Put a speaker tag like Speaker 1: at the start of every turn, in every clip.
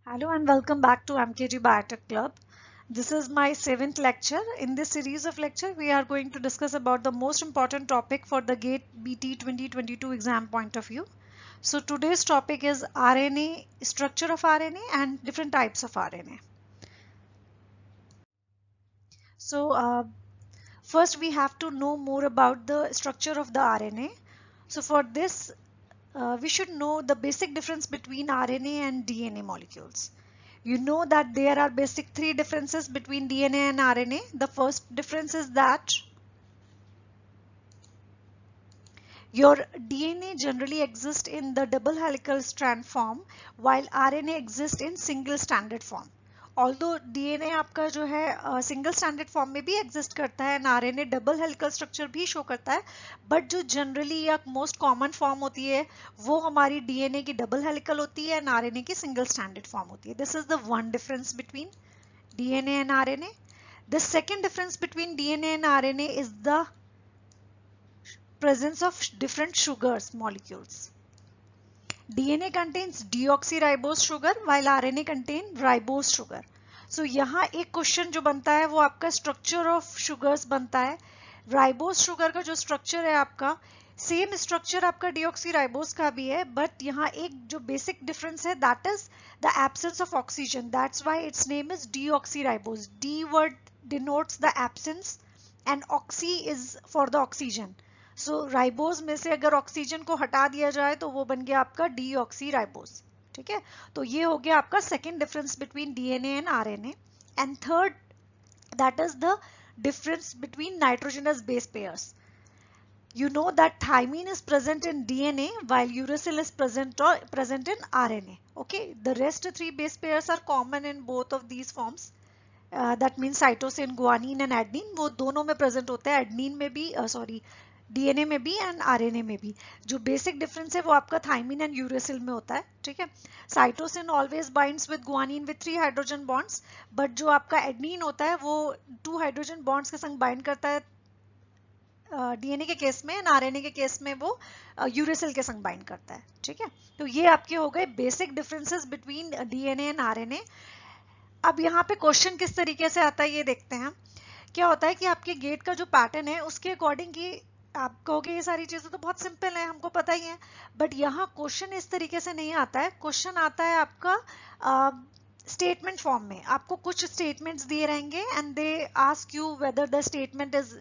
Speaker 1: Hello and welcome back to MKG Biotech Club. This is my 7th lecture. In this series of lecture, we are going to discuss about the most important topic for the GATE BT 2022 exam point of view. So today's topic is RNA, structure of RNA and different types of RNA. So first we have to know more about the structure of the RNA. So for this, we should know the basic difference between RNA and DNA molecules. You know that there are basic three differences between DNA and RNA. The first difference is that your DNA generally exists in the double helical strand form while RNA exists in single stranded form. Although DNA आपका जो है single standard form में भी exist करता है and RNA double helical structure भी show करता है, बट जो जनरली या मोस्ट कॉमन फॉर्म होती है वो हमारी डीएनए की डबल हेलिकल होती है एंड आरएनए की सिंगल स्टैंडर्ड फॉर्म होती है. This is the one difference between DNA and RNA. The second difference between DNA and RNA is the presence of different sugars molecules. DNA contains deoxyribose sugar while RNA contains ribose sugar. So यहाँ एक question जो बनता है वो आपका structure of sugars बनता है. Ribose sugar का जो स्ट्रक्चर है आपका सेम स्ट्रक्चर आपका डिऑक्सीराइबोस का भी है, बट यहाँ एक जो बेसिक डिफरेंस है that is the absence of oxygen. That's why its name is deoxyribose. De word denotes the absence and oxy is for the oxygen. So ribose में से अगर ऑक्सीजन को हटा दिया जाए तो वो बन गया आपका डीऑक्सीराइबोस. ठीक है, तो ये हो गया आपका second difference between DNA and RNA. And third, that is the difference between nitrogenous base pairs. You know that thymine is present in DNA while uracil is present in RNA. Okay, the rest three base pairs are common in both of these forms. That means cytosine, guanine and adenine वो दोनों में present होते हैं. adenine में भी DNA में भी and RNA में भी. जो बेसिक डिफरेंस है वो आपका थाइमिन एंड यूरेसिल में होता है. ठीक है, cytosine always binds with guanine with 3 hydrogen bonds, but जो आपका एडनिन होता है वो 2 हाइड्रोजन बॉन्ड्स के संग बाइंड करता है डीएनए के केस में, एंड आरएनए के केस में वो यूरेसिल के संग बाइंड करता है. ठीक है, तो ये आपके हो गए basic differences between DNA and RNA. अब यहाँ पे क्वेश्चन किस तरीके से आता है ये देखते हैं. क्या होता है कि आपके गेट का जो पैटर्न है उसके अकॉर्डिंग की आप कहोगे ये सारी चीजें तो बहुत सिंपल है, हमको पता ही है, बट यहाँ क्वेश्चन इस तरीके से नहीं आता है. क्वेश्चन आता है आपका स्टेटमेंट फॉर्म में. आपको कुछ स्टेटमेंट्स दिए रहेंगे and they ask you whether the statement is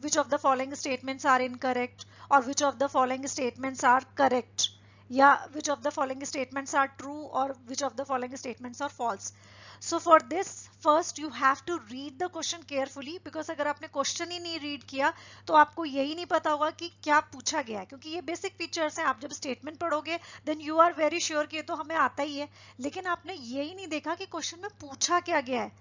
Speaker 1: which of the following statements are incorrect और which of the following statements are correct, या which of the following statements are true और which of the following statements are false. So for this first you have to read the question carefully, because अगर आपने question ही नहीं read किया तो आपको यही नहीं पता होगा कि क्या पूछा गया है, क्योंकि ये बेसिक फीचर्स हैं. आप जब स्टेटमेंट पढ़ोगे then you are very sure कि ये तो हमें आता ही है, लेकिन आपने यही नहीं देखा कि क्वेश्चन में पूछा क्या गया है.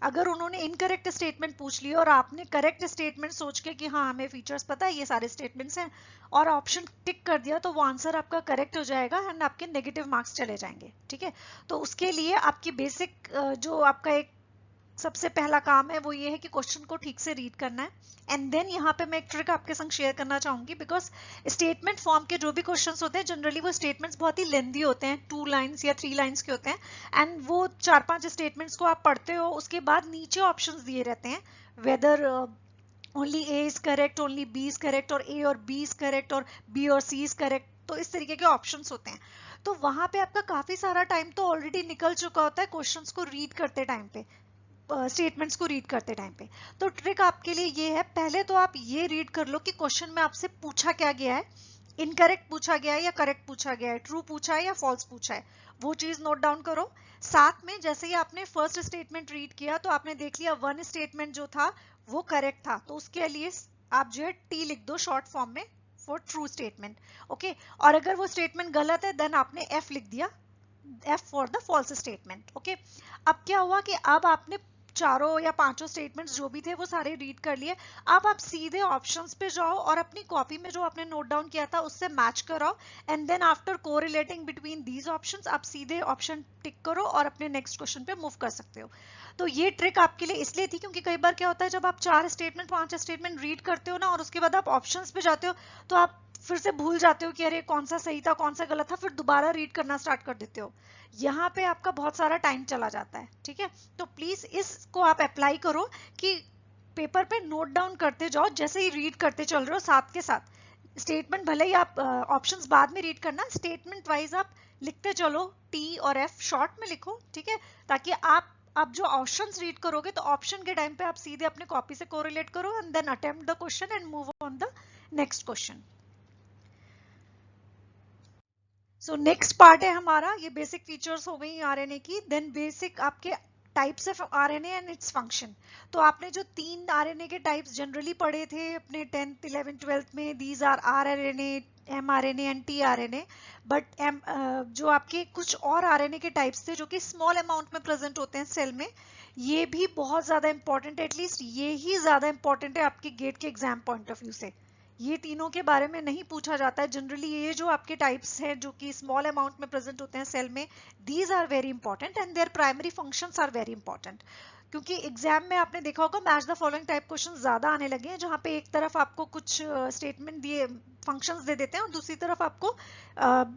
Speaker 1: अगर उन्होंने इनकरेक्ट स्टेटमेंट पूछ लिया और आपने करेक्ट स्टेटमेंट सोच के कि हाँ हमें फीचर्स पता है ये सारे स्टेटमेंट्स हैं और ऑप्शन टिक कर दिया, तो वो आंसर आपका करेक्ट हो जाएगा एंड आपके नेगेटिव मार्क्स चले जाएंगे. ठीक है, तो उसके लिए आपकी बेसिक जो आपका एक सबसे पहला काम है वो ये है कि क्वेश्चन को ठीक से रीड करना है. एंड देन यहाँ पे मैं एक ट्रिक आपके संग शेयर करना चाहूंगी, बिकॉज स्टेटमेंट फॉर्म के जो भी क्वेश्चंस होते हैं जनरली वो स्टेटमेंट्स बहुत ही लेंथी होते हैं, 2 लाइंस या 3 लाइंस के होते हैं, एंड वो 4-5 स्टेटमेंट्स को आप पढ़ते हो, उसके बाद नीचे ऑप्शंस दिए रहते हैं whether only A is correct, only B is correct, और ए और बी इज करेक्ट, और बी और सी इज करेक्ट. तो इस तरीके के ऑप्शंस होते हैं. तो वहां पे आपका काफी सारा टाइम तो ऑलरेडी निकल चुका होता है क्वेश्चंस को रीड करते टाइम पे, स्टेटमेंट्स को रीड करते टाइम पे. तो ट्रिक आपके लिए ये है, पहले तो आप ये रीड कर लो कि क्वेश्चन में आपसे पूछा क्या गया है, इनकरेक्ट पूछा गया है या करेक्ट पूछा गया है, ट्रू पूछा है या फॉल्स पूछा है, वो चीज नोट डाउन करो. साथ में जैसे ही आपने फर्स्ट स्टेटमेंट रीड किया तो आपने देख लिया वन स्टेटमेंट जो था वो करेक्ट था, तो उसके लिए आप जो है टी लिख दो शॉर्ट फॉर्म में फॉर ट्रू स्टेटमेंट. ओके, और अगर वो स्टेटमेंट गलत है देन आपने एफ लिख दिया, F for the false statement. Okay, अब क्या हुआ कि अब आपने चारों या पांचों स्टेटमेंट्स जो भी थे वो सारे रीड कर लिए. अब आप सीधे ऑप्शंस पे जाओ और अपनी कॉपी में जो आपने नोट डाउन किया था उससे मैच कराओ, and then after correlating between these options आप सीधे ऑप्शन टिक करो और अपने नेक्स्ट क्वेश्चन पे मूव कर सकते हो. तो ये ट्रिक आपके लिए इसलिए थी क्योंकि कई बार क्या होता है जब आप 4 स्टेटमेंट 5 स्टेटमेंट रीड करते हो ना और उसके बाद आप ऑप्शंस पे जाते हो तो आप फिर से भूल जाते हो कि अरे कौन सा सही था कौन सा गलत था, फिर दोबारा रीड करना स्टार्ट कर देते हो। यहाँ पे आपका बहुत सारा टाइम चला जाता है, ठीक है। तो प्लीज इसको आप अप्लाई करो कि पेपर पे नोट डाउन करते जाओ, जैसे ही रीड करते चल रहे हो साथ के साथ स्टेटमेंट, भले ही आप ऑप्शंस बाद में रीड करना, स्टेटमेंट वाइज आप लिखते चलो, टी और एफ शॉर्ट में लिखो, ठीक है, ताकि आप जो ऑप्शंस रीड करोगे तो ऑप्शन के टाइम पे आप सीधे अपने कॉपी से कोरिलेट करो and then attempt the question and move on the next question. So next part है हमारा, ये बेसिक फीचर्स हो गई आरएनए की, देन बेसिक आपके types of RNA and its function. तो आपने जो 3 आरएनए के टाइप्स जनरली पढ़े थे अपने 10th 11th 12th में, these are RNA, mRNA and tRNA. But जो आपके कुछ और आरएनए के टाइप्स थे जो कि स्मॉल अमाउंट में प्रेजेंट होते हैं सेल में, ये भी बहुत ज्यादा इंपॉर्टेंट है, एटलीस्ट ये ही ज्यादा इंपॉर्टेंट है आपके गेट के एग्जाम पॉइंट ऑफ व्यू से। ये तीनों के बारे में नहीं पूछा जाता है जनरली, ये जो आपके टाइप्स हैं जो कि स्मॉल अमाउंट में प्रेजेंट होते हैं सेल में, these are very important and their primary functions are very important. क्योंकि एग्जाम में आपने देखा होगा match the following type question ज्यादा आने लगे हैं, जहां पे एक तरफ आपको कुछ स्टेटमेंट दिए, फंक्शंस दे देते हैं, और दूसरी तरफ आपको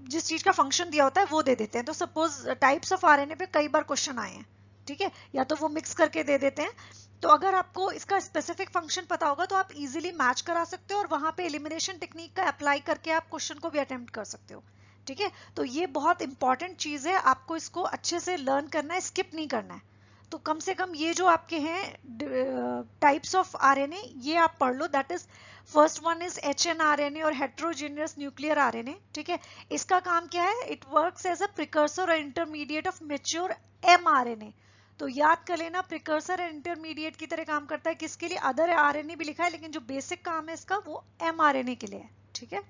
Speaker 1: जिस चीज का फंक्शन दिया होता है वो दे देते हैं। तो सपोज टाइप्स ऑफ आरएनए पे कई बार क्वेश्चन आए हैं, ठीक है, या तो वो मिक्स करके दे देते हैं। तो अगर आपको इसका स्पेसिफिक फंक्शन पता होगा तो आप इजीली मैच करा सकते हो और वहां पे एलिमिनेशन टेक्निक का अप्लाई करके आप क्वेश्चन को भी अटेम्प्ट कर सकते हो, ठीक है। तो ये बहुत इंपॉर्टेंट चीज है, आपको इसको अच्छे से लर्न करना है, स्किप नहीं करना है। तो कम से कम ये जो आपके हैं टाइप्स ऑफ आरएनए ये आप पढ़ लो। That is first one is hnRNA और हेट्रोजीनियस न्यूक्लियर आरएनए, ठीक है। इसका काम क्या है, it works as a precursor और इंटरमीडिएट ऑफ मैच्योर एमआरएनए। तो याद कर लेना, प्रिकर्सर एंड इंटरमीडिएट की तरह काम करता है, किसके लिए, अदर आरएनए भी लिखा है लेकिन जो बेसिक काम है इसका वो एमआरएनए के लिए है, ठीक है।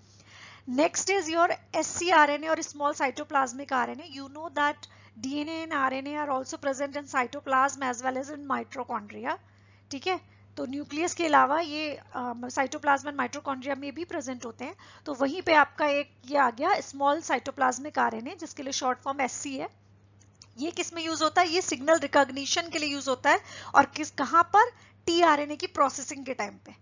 Speaker 1: नेक्स्ट इज योर एससीआरएनए और small cytoplasmic RNA. You know that DNA and RNA are also present in cytoplasm as well as in mitochondria, ठीक है। तो न्यूक्लियस के अलावा ये साइटोप्लाज्म एंड माइटोकॉन्ड्रिया में भी प्रेजेंट होते हैं। तो वहीं पे आपका एक ये आ गया स्मॉल साइटोप्लाज्मिक आरएनए, जिसके लिए शॉर्ट फॉर्म एससी है। ये किस में यूज होता है, ये सिग्नल रिकॉग्निशन के लिए यूज होता है, और किस कहां पर, टीआरएनए की प्रोसेसिंग के टाइम पे।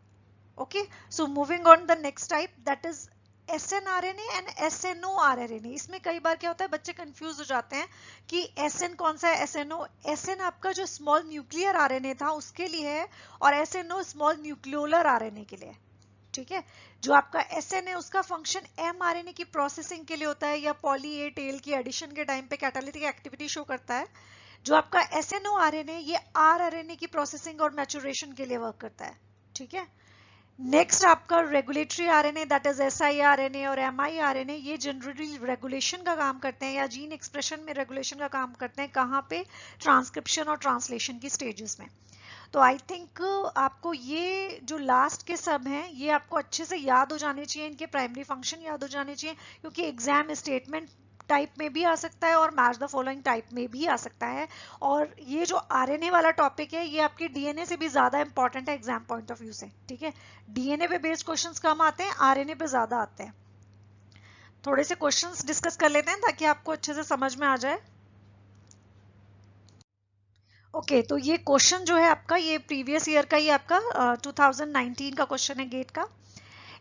Speaker 1: Okay, so moving on the next type, that is SNRNA and SNORNA। इसमें कई बार क्या होता है, बच्चे कंफ्यूज हो जाते हैं कि SN कौन सा है, SNO। SN आपका जो स्मॉल न्यूक्लियर आरएनए था उसके लिए है, और SNO स्मॉल न्यूक्लियोलर आरएनए के लिए है, ठीक है। जो आपका SN है उसका फंक्शन mRNA की प्रोसेसिंग के लिए होता है, या पॉली ए टेल की एडिशन के टाइम पे कैटालिटिक एक्टिविटी शो करता है। जो आपका SNORNA ये rRNA की प्रोसेसिंग और मैचुरेशन के लिए वर्क करता है, ठीक है। नेक्स्ट आपका regulatory RNA, that is siRNA और miRNA, ये जनरली रेगुलेशन का काम करते हैं या जीन एक्सप्रेशन में रेगुलेशन का काम करते हैं, कहाँ पे, ट्रांसक्रिप्शन और ट्रांसलेशन की स्टेजेस में। तो आई थिंक आपको ये जो लास्ट के सब हैं ये आपको अच्छे से याद हो जाने चाहिए, इनके प्राइमरी फंक्शन याद हो जाने चाहिए, क्योंकि एग्जाम स्टेटमेंट टाइप में भी आ सकता है और मैच द फॉलोइंग टाइप में भी आ सकता है। और ये जो आरएनए वाला टॉपिक है ये आपके डीएनए से भी ज्यादा इंपॉर्टेंट है एग्जाम पॉइंट ऑफ व्यू से, ठीक है। डीएनए पे बेस्ड क्वेश्चंस कम आते हैं, आरएनए पे ज्यादा आते हैं। थोड़े से क्वेश्चंस डिस्कस कर लेते हैं ताकि आपको अच्छे से समझ में आ जाए। ओके, तो ये क्वेश्चन जो है आपका, ये प्रीवियस ईयर का ही आपका 2019 का क्वेश्चन है गेट का।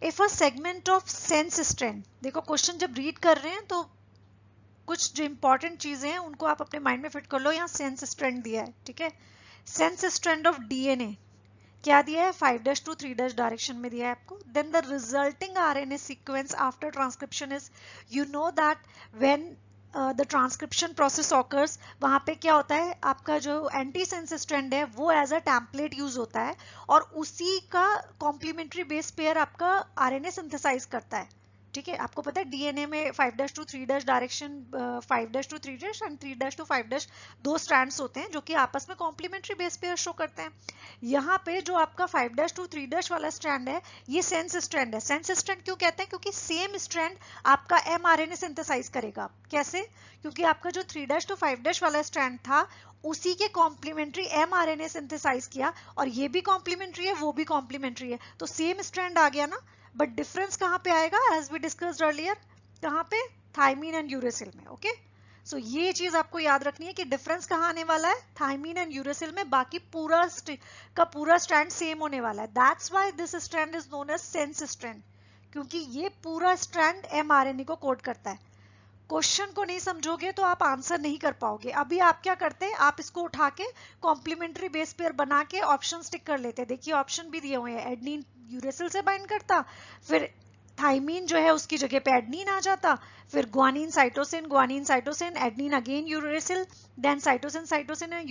Speaker 1: If a segment of sense strand, देखो क्वेश्चन जब रीड कर रहे हैं तो कुछ जो इंपॉर्टेंट चीजें हैं उनको आप अपने माइंड में फिट कर लो। यहाँ सेंस स्ट्रैंड दिया है, ठीक है। सेंस स्ट्रैंड ऑफ डीएनए क्या दिया है, 5' to 3' डायरेक्शन में दिया है आपको। Then the resulting RNA sequence after transcription is, you know that when the transcription process occurs, वहां पे क्या होता है, आपका जो एंटी सेंस स्ट्रैंड है वो एज अ टेम्पलेट यूज होता है, और उसी का कॉम्प्लीमेंट्री बेस पेयर आपका आरएनए सिंथेसाइज करता है, ठीक है। आपको पता है डीएनए में 5' to 3' direction, 5' to 3' and 3' to 5' दो स्ट्रैंड्स होते हैं जो कि आपस में कॉम्प्लीमेंट्री बेस पेयर शो करते हैं। यहाँ पे जो आपका 5' to 3' वाला स्ट्रैंड है ये सेंस स्ट्रैंड है। सेंस स्ट्रैंड क्यों कहते हैं, क्योंकि सेम स्ट्रैंड आपका एमआरएनए सिंथेसाइज करेगा। कैसे, क्योंकि आपका जो 3' to 5' वाला स्ट्रैंड था उसी के कॉम्प्लीमेंट्री एमआरएनए सिंथेसाइज किया, और ये भी कॉम्प्लीमेंट्री है वो भी कॉम्प्लीमेंट्री है, तो सेम स्ट्रैंड आ गया ना। बट डिफरेंस कहाँ पे आएगा, एज वी डिस्कस्ड अर्लियर, कहाँ पे, थायमीन एंड यूरेसिल में, ओके। सो ये चीज आपको याद रखनी है कि डिफरेंस कहाँ आने वाला है, थायमीन एंड यूरेसिल में, बाकी पूरा स्ट्रैंड सेम होने वाला है। That's why this strand is known as sense strand, क्योंकि ये पूरा स्ट्रैंड mRNA को कोड करता है। क्वेश्चन को नहीं समझोगे तो आप आंसर नहीं कर पाओगे। अभी आप क्या करते हैं, आप इसको उठा के कॉम्प्लीमेंट्री बेस पेयर बना के ऑप्शन टिक कर लेते हैं। देखिए ऑप्शन भी दिए हुए हैं, एडनिन यूरेसिल से बाइंड करता, फिर थाइमीन जो है उसकी जगह पे एडनिन आ जाता, फिर guanine cytosine, adenine again uracil, then cytosine है,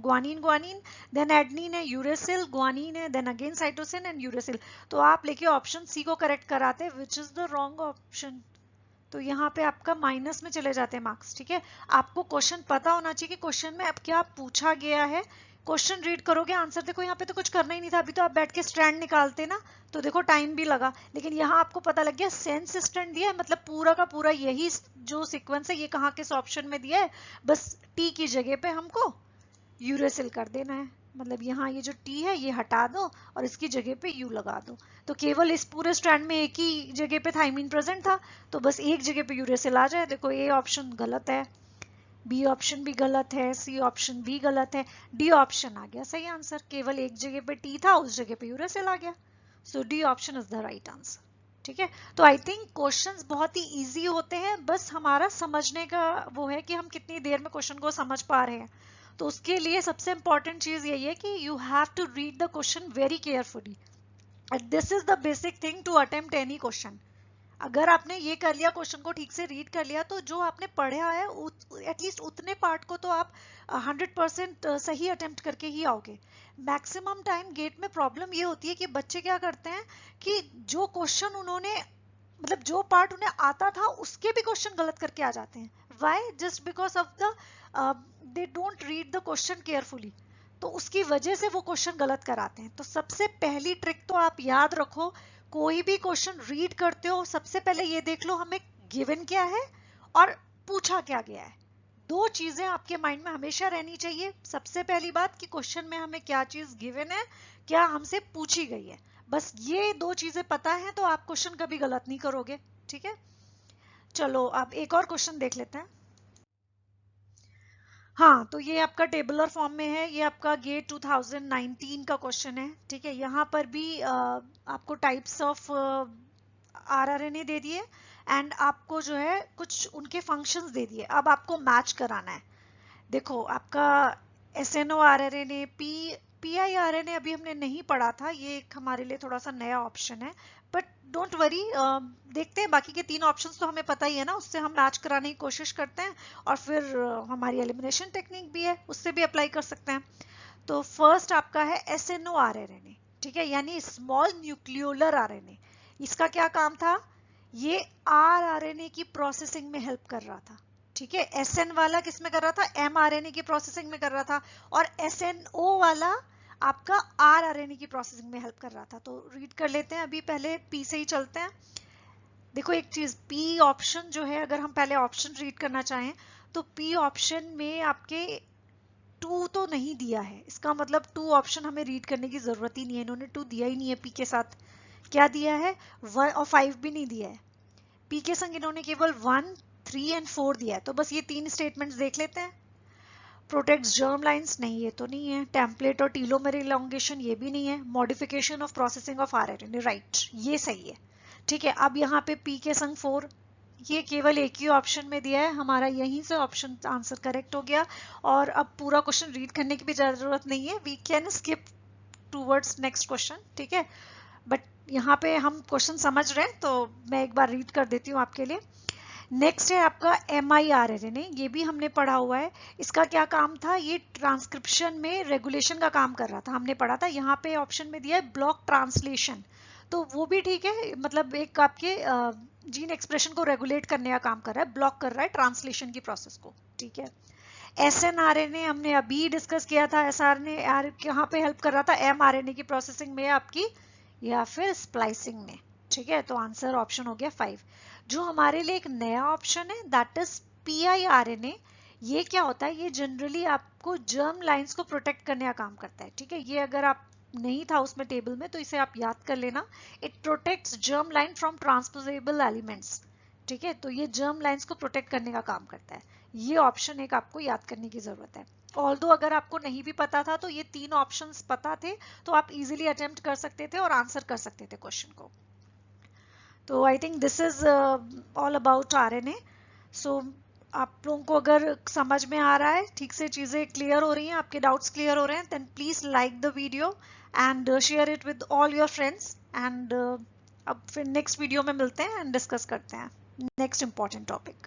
Speaker 1: ग्वानिन, देन एडनिन है, यूरेसिल, ग्वानिन है, then again cytosine and uracil. तो आप लेके ऑप्शन सी को करेक्ट कराते, which is the wrong option. तो यहाँ पे आपका माइनस में चले जाते हैं मार्क्स। ठीक है, आपको क्वेश्चन पता होना चाहिए कि क्वेश्चन में अब क्या पूछा गया है। क्वेश्चन रीड करोगे, आंसर देखो, यहाँ पे तो कुछ करना ही नहीं था, अभी तो आप बैठ के स्ट्रैंड निकालते ना, तो देखो टाइम भी लगा, लेकिन यहाँ आपको पता लग गया सेंस स्ट्रैंड दिया है, मतलब पूरा का पूरा यही जो सीक्वेंस है ये कहाँ किस ऑप्शन में दिया है, बस टी की जगह पे हमको यूरेसिल कर देना है। मतलब यहाँ ये जो टी है ये हटा दो और इसकी जगह पे यू लगा दो। तो केवल इस पूरे स्ट्रैंड में एक ही जगह पे थाइमीन प्रेजेंट था, तो बस एक जगह पे यूरेसिल आ जाए। देखो ए ऑप्शन गलत है, बी ऑप्शन भी गलत है, सी ऑप्शन भी गलत है, डी ऑप्शन आ गया सही आंसर। केवल एक जगह पे टी था, उस जगह पे यूरेसिल आ गया। So D option is the right answer. ठीक है, तो आई थिंक क्वेश्चंस बहुत ही इजी होते हैं, बस हमारा समझने का वो है कि हम कितनी देर में क्वेश्चन को समझ पा रहे हैं। तो उसके लिए सबसे इंपॉर्टेंट चीज यही है कि you have to read the question very carefully, and this is the basic thing to attempt any question. अगर आपने ये कर लिया, क्वेश्चन को ठीक से रीड कर लिया, तो जो आपने पढ़ा है एटलीस्ट उतने पार्ट को तो आप 100% सही अटेम्प्ट करके ही आओगे। मैक्सिमम टाइम गेट में प्रॉब्लम ये होती है कि बच्चे क्या करते हैं कि जो क्वेश्चन उन्होंने, मतलब जो पार्ट उन्हें आता था उसके भी क्वेश्चन गलत करके आ जाते हैं। Why? Just because of the they don't read the question carefully, तो उसकी वजह से वो क्वेश्चन गलत कराते हैं। तो सबसे पहली ट्रिक तो आप याद रखो, कोई भी क्वेश्चन रीड करते हो सबसे पहले ये देख लो हमें गिवन क्या है और पूछा क्या गया है। दो चीजें आपके माइंड में हमेशा रहनी चाहिए। सबसे पहली बात कि क्वेश्चन में हमें क्या चीज गिवन है, क्या हमसे पूछी गई है। बस ये दो चीजें पता है तो आप क्वेश्चन कभी गलत नहीं करोगे। ठीक है, चलो अब एक और क्वेश्चन देख लेते हैं। हाँ, तो ये आपका टेबुलर फॉर्म में है, ये आपका गेट 2019 का क्वेश्चन है। ठीक है, यहाँ पर भी आपको टाइप्स ऑफ आरआरएनए दे दिए एंड आपको जो है कुछ उनके फंक्शंस दे दिए। अब आपको मैच कराना है। देखो आपका एसएनओ आरआरएनए, पीआई आरएनए अभी हमने नहीं पढ़ा था, ये एक हमारे लिए थोड़ा सा नया ऑप्शन है, बट डोंट वरी, देखते हैं। बाकी के तीन ऑप्शंस तो हमें पता ही है ना, उससे हम मैच कराने की कोशिश करते हैं, और फिर हमारी एलिमिनेशन टेक्निक भी है, उससे भी अप्लाई कर सकते हैं। तो फर्स्ट आपका है एसएनओ आरआरएनए। ठीक है, यानी स्मॉल न्यूक्लियोलर आरएनए। इसका क्या काम था, ये आरआरएनए की प्रोसेसिंग में हेल्प कर रहा था। ठीक है, एसएन वाला किस में कर रहा था, एमआरएनए की प्रोसेसिंग में कर रहा था, और एसएनओ वाला आपका आरआरएनए की प्रोसेसिंग में हेल्प कर रहा था। तो रीड कर लेते हैं, अभी पहले पी से ही चलते हैं। देखो एक चीज, पी ऑप्शन जो है, अगर हम पहले ऑप्शन रीड करना चाहें तो पी ऑप्शन में आपके 2 तो नहीं दिया है, इसका मतलब 2 ऑप्शन हमें रीड करने की जरूरत ही नहीं है, इन्होंने 2 दिया ही नहीं है पी के साथ। क्या दिया है, 1 और 5 भी नहीं दिया है, पी के संग इन्होंने केवल 1, 3 एंड 4 दिया है। तो बस ये तीन स्टेटमेंट्स देख लेते हैं। प्रोटेक्ट्स जर्म लाइंस, नहीं ये तो नहीं है। टेम्पलेट और टीलोमेर इलॉन्गेशन, ये भी नहीं है। Modification of processing of rRNA, right, ये सही है। ठीक है, अब यहाँ पे पी के संग 4, ये केवल एक ही ऑप्शन में दिया है, हमारा यहीं से ऑप्शन आंसर करेक्ट हो गया। और अब पूरा क्वेश्चन रीड करने की भी जरूरत नहीं है, we can skip towards next question. ठीक है, बट यहाँ पे हम क्वेश्चन समझ रहे हैं, तो मैं एक बार रीड कर देती हूँ आपके लिए। नेक्स्ट है आपका MIRNA, ये भी हमने पढ़ा हुआ है। इसका क्या काम था, ये ट्रांसक्रिप्शन में रेगुलेशन का काम कर रहा था, हमने पढ़ा था। यहाँ पे ऑप्शन में दिया है ब्लॉक ट्रांसलेशन, तो वो भी ठीक है, मतलब एक आपके जीन एक्सप्रेशन को रेगुलेट करने का काम कर रहा है, ब्लॉक कर रहा है ट्रांसलेशन की प्रोसेस को। ठीक है, SNRNA हमने अभी डिस्कस किया था, SRNA कहाँ पे हेल्प कर रहा था, mRNA की प्रोसेसिंग में आपकी, या फिर स्प्लाइसिंग में। ठीक है, तो आंसर ऑप्शन हो गया 5। जो हमारे लिए एक नया ऑप्शन है, दैट इज PIRNA। ये क्या होता है, ये जनरली आपको जर्म लाइंस को प्रोटेक्ट करने का काम करता है। ठीक है, ये अगर आप नहीं था उसमें टेबल में तो इसे आप याद कर लेना। It protects germ line from transposable elements. ठीक है, तो ये जर्म लाइंस को प्रोटेक्ट करने का काम करता है। ये ऑप्शन एक आपको याद करने की जरूरत है। ऑल्दो अगर आपको नहीं भी पता था तो ये तीन ऑप्शंस पता थे, तो आप इजीली अटेम्प्ट कर सकते थे और आंसर कर सकते थे क्वेश्चन को। तो I think this is all about RNA. So आप लोगों को अगर समझ में आ रहा है, ठीक से चीज़ें क्लियर हो रही हैं, आपके डाउट्स क्लियर हो रहे हैं, then please like the video and share it with all your friends. And अब फिर नेक्स्ट वीडियो में मिलते हैं एंड डिस्कस करते हैं नेक्स्ट इंपॉर्टेंट टॉपिक.